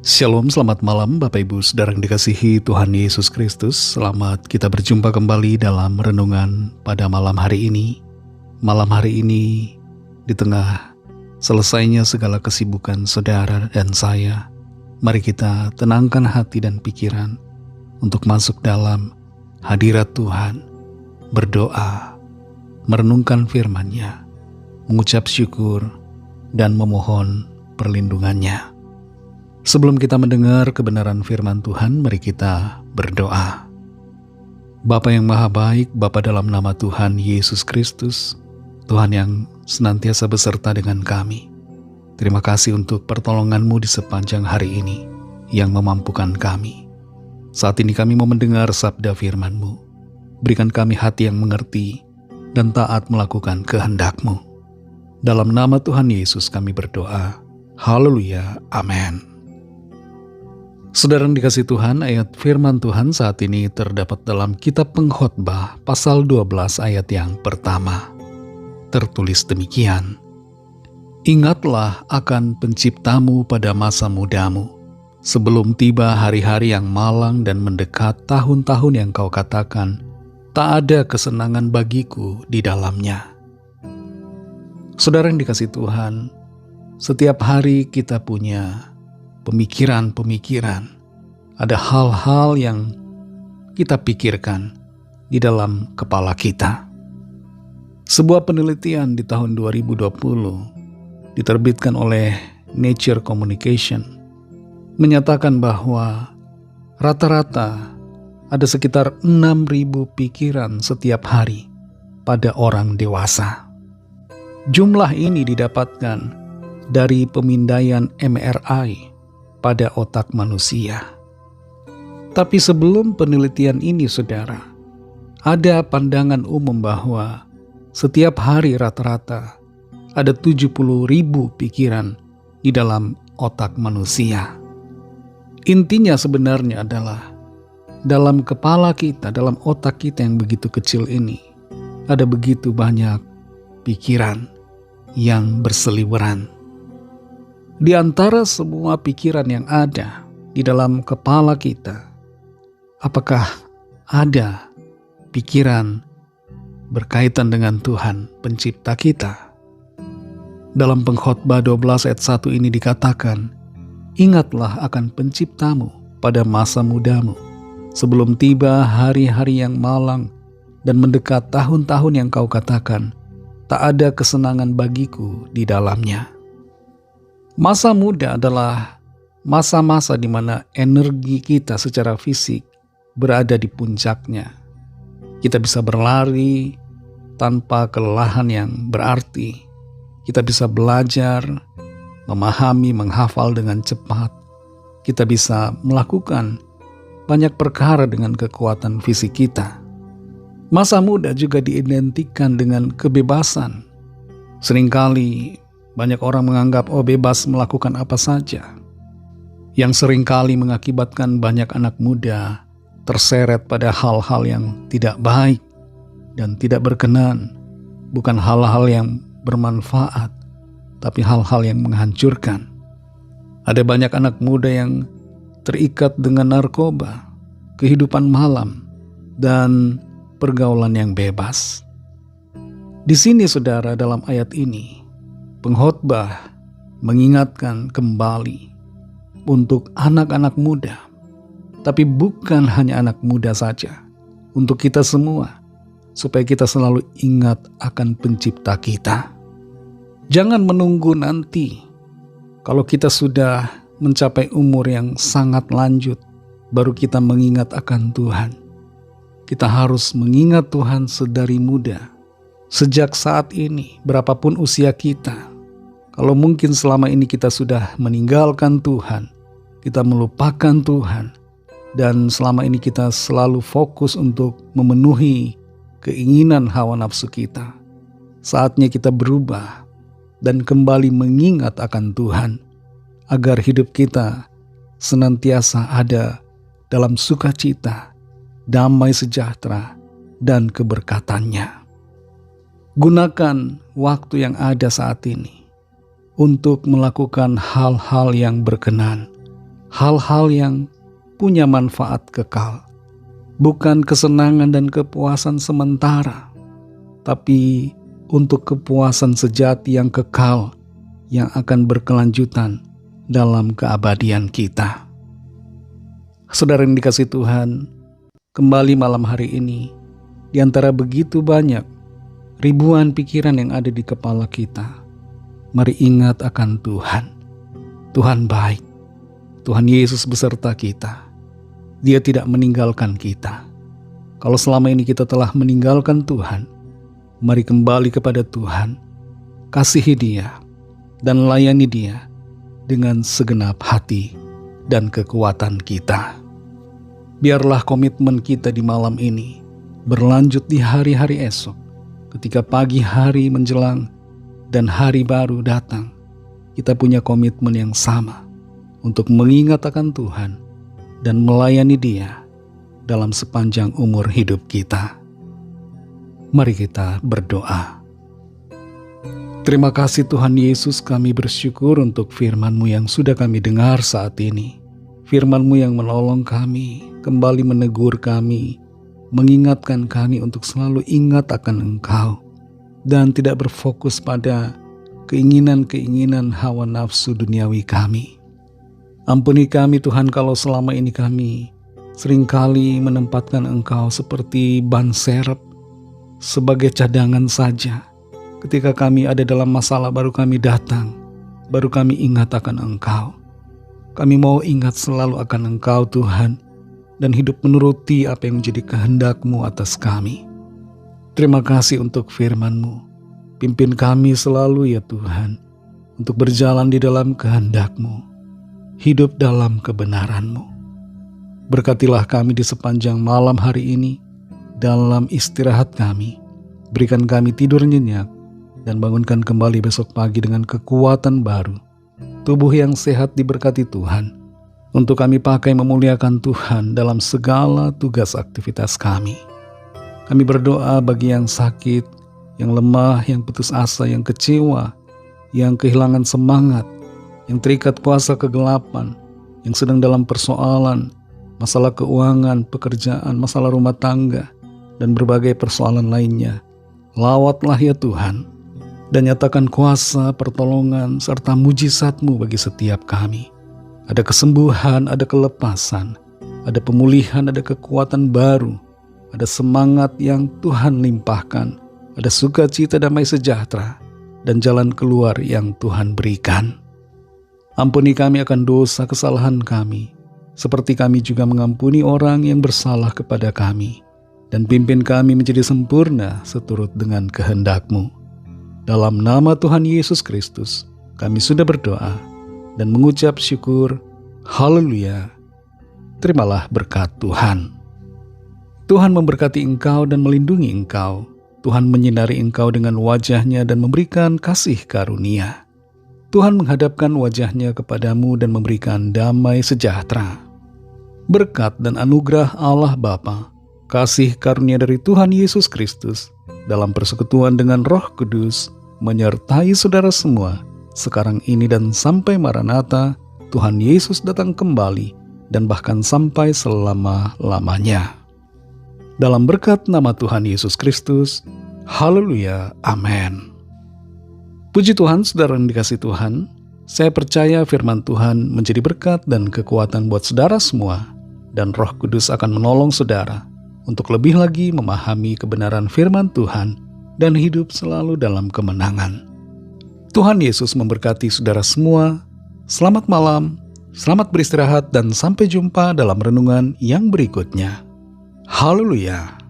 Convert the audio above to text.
Shalom, selamat malam Bapak Ibu Saudara yang dikasihi Tuhan Yesus Kristus. Selamat kita berjumpa kembali dalam renungan pada malam hari ini. Malam hari ini di tengah selesainya segala kesibukan saudara dan saya, mari kita tenangkan hati dan pikiran untuk masuk dalam hadirat Tuhan, berdoa, merenungkan firman-Nya, mengucap syukur dan memohon perlindungannya. Sebelum kita mendengar kebenaran firman Tuhan, mari kita berdoa. Bapa yang maha baik, Bapa dalam nama Tuhan Yesus Kristus, Tuhan yang senantiasa beserta dengan kami. Terima kasih untuk pertolongan-Mu di sepanjang hari ini yang memampukan kami. Saat ini kami mau mendengar sabda firman-Mu. Berikan kami hati yang mengerti dan taat melakukan kehendak-Mu. Dalam nama Tuhan Yesus kami berdoa. Haleluya. Amin. Saudara yang dikasih Tuhan, ayat firman Tuhan saat ini terdapat dalam kitab Pengkhotbah pasal 12 ayat yang pertama. Tertulis demikian, "Ingatlah akan penciptamu pada masa mudamu, sebelum tiba hari-hari yang malang dan mendekat tahun-tahun yang kau katakan, tak ada kesenangan bagiku di dalamnya." Saudara yang dikasih Tuhan, setiap hari kita punya pemikiran-pemikiran, ada hal-hal yang kita pikirkan di dalam kepala kita. Sebuah penelitian di tahun 2020 diterbitkan oleh Nature Communication menyatakan bahwa rata-rata ada sekitar 6.000 pikiran setiap hari pada orang dewasa. Jumlah ini didapatkan dari pemindaian MRI pada otak manusia. Tapi sebelum penelitian ini, saudara, ada pandangan umum bahwa setiap hari rata-rata ada 70.000 pikiran di dalam otak manusia. Intinya sebenarnya adalah dalam kepala kita, dalam otak kita yang begitu kecil ini, ada begitu banyak pikiran yang berseliweran. Di antara semua pikiran yang ada di dalam kepala kita, apakah ada pikiran berkaitan dengan Tuhan pencipta kita? Dalam Pengkhotbah 12 ayat 1 ini dikatakan, "Ingatlah akan penciptamu pada masa mudamu, sebelum tiba hari-hari yang malang dan mendekat tahun-tahun yang kau katakan, tak ada kesenangan bagiku di dalamnya." Masa muda adalah masa-masa di mana energi kita secara fisik berada di puncaknya. Kita bisa berlari tanpa kelelahan yang berarti. Kita bisa belajar, memahami, menghafal dengan cepat. Kita bisa melakukan banyak perkara dengan kekuatan fisik kita. Masa muda juga diidentikan dengan kebebasan. Seringkali banyak orang menganggap bebas melakukan apa saja, yang seringkali mengakibatkan banyak anak muda terseret pada hal-hal yang tidak baik dan tidak berkenan, bukan hal-hal yang bermanfaat, tapi hal-hal yang menghancurkan. Ada banyak anak muda yang terikat dengan narkoba, kehidupan malam, dan pergaulan yang bebas. Di sini, saudara, dalam ayat ini, Pengkhotbah mengingatkan kembali untuk anak-anak muda, tapi bukan hanya anak muda saja, untuk kita semua, supaya kita selalu ingat akan pencipta kita. Jangan menunggu nanti, kalau kita sudah mencapai umur yang sangat lanjut, baru kita mengingat akan Tuhan. Kita harus mengingat Tuhan sedari muda, sejak saat ini, berapapun usia kita. Kalau mungkin selama ini kita sudah meninggalkan Tuhan, kita melupakan Tuhan, dan selama ini kita selalu fokus untuk memenuhi keinginan hawa nafsu kita, saatnya kita berubah dan kembali mengingat akan Tuhan, agar hidup kita senantiasa ada dalam sukacita, damai sejahtera, dan keberkatannya. Gunakan waktu yang ada saat ini untuk melakukan hal-hal yang berkenan, hal-hal yang punya manfaat kekal, bukan kesenangan dan kepuasan sementara, tapi untuk kepuasan sejati yang kekal, yang akan berkelanjutan dalam keabadian kita. Saudara yang dikasihi Tuhan, kembali malam hari ini, di antara begitu banyak ribuan pikiran yang ada di kepala kita, mari ingat akan Tuhan. Tuhan baik, Tuhan Yesus beserta kita. Dia tidak meninggalkan kita. Kalau selama ini kita telah meninggalkan Tuhan, mari kembali kepada Tuhan, kasihi Dia, dan layani Dia dengan segenap hati dan kekuatan kita. Biarlah komitmen kita di malam ini berlanjut di hari-hari esok, ketika pagi hari menjelang dan hari baru datang. Kita punya komitmen yang sama untuk mengingat akan Tuhan dan melayani Dia dalam sepanjang umur hidup kita. Mari kita berdoa. Terima kasih Tuhan Yesus, kami bersyukur untuk firman-Mu yang sudah kami dengar saat ini. Firman-Mu yang menolong kami, kembali menegur kami, mengingatkan kami untuk selalu ingat akan Engkau, dan tidak berfokus pada keinginan-keinginan hawa nafsu duniawi kami. Ampuni kami Tuhan kalau selama ini kami seringkali menempatkan Engkau seperti ban serep, sebagai cadangan saja. Ketika kami ada dalam masalah baru kami datang, baru kami ingat akan Engkau. Kami mau ingat selalu akan Engkau Tuhan, dan hidup menuruti apa yang menjadi kehendak-Mu atas kami. Terima kasih untuk firman-Mu. Pimpin kami selalu ya Tuhan, untuk berjalan di dalam kehendak-Mu, hidup dalam kebenaran-Mu. Berkatilah kami di sepanjang malam hari ini, dalam istirahat kami. Berikan kami tidur nyenyak, dan bangunkan kembali besok pagi dengan kekuatan baru. Tubuh yang sehat diberkati Tuhan, untuk kami pakai memuliakan Tuhan dalam segala tugas aktivitas kami. Kami berdoa bagi yang sakit, yang lemah, yang putus asa, yang kecewa, yang kehilangan semangat, yang terikat kuasa kegelapan, yang sedang dalam persoalan, masalah keuangan, pekerjaan, masalah rumah tangga, dan berbagai persoalan lainnya. Lawatlah ya Tuhan, dan nyatakan kuasa, pertolongan, serta mujizat-Mu bagi setiap kami. Ada kesembuhan, ada kelepasan, ada pemulihan, ada kekuatan baru, ada semangat yang Tuhan limpahkan, ada sukacita, damai sejahtera, dan jalan keluar yang Tuhan berikan. Ampuni kami akan dosa kesalahan kami, seperti kami juga mengampuni orang yang bersalah kepada kami, dan pimpin kami menjadi sempurna seturut dengan kehendak-Mu. Dalam nama Tuhan Yesus Kristus, kami sudah berdoa dan mengucap syukur. Haleluya. Terimalah berkat Tuhan. Tuhan memberkati engkau dan melindungi engkau. Tuhan menyinari engkau dengan wajah-Nya dan memberikan kasih karunia. Tuhan menghadapkan wajah-Nya kepadamu dan memberikan damai sejahtera. Berkat dan anugerah Allah Bapa, kasih karunia dari Tuhan Yesus Kristus, dalam persekutuan dengan Roh Kudus, menyertai saudara semua, sekarang ini dan sampai Maranatha, Tuhan Yesus datang kembali, dan bahkan sampai selama-lamanya. Dalam berkat nama Tuhan Yesus Kristus, haleluya, amin. Puji Tuhan, saudara yang dikasihi Tuhan, saya percaya firman Tuhan menjadi berkat dan kekuatan buat saudara semua, dan Roh Kudus akan menolong saudara untuk lebih lagi memahami kebenaran firman Tuhan dan hidup selalu dalam kemenangan. Tuhan Yesus memberkati saudara semua. Selamat malam, selamat beristirahat, dan sampai jumpa dalam renungan yang berikutnya. Haleluya.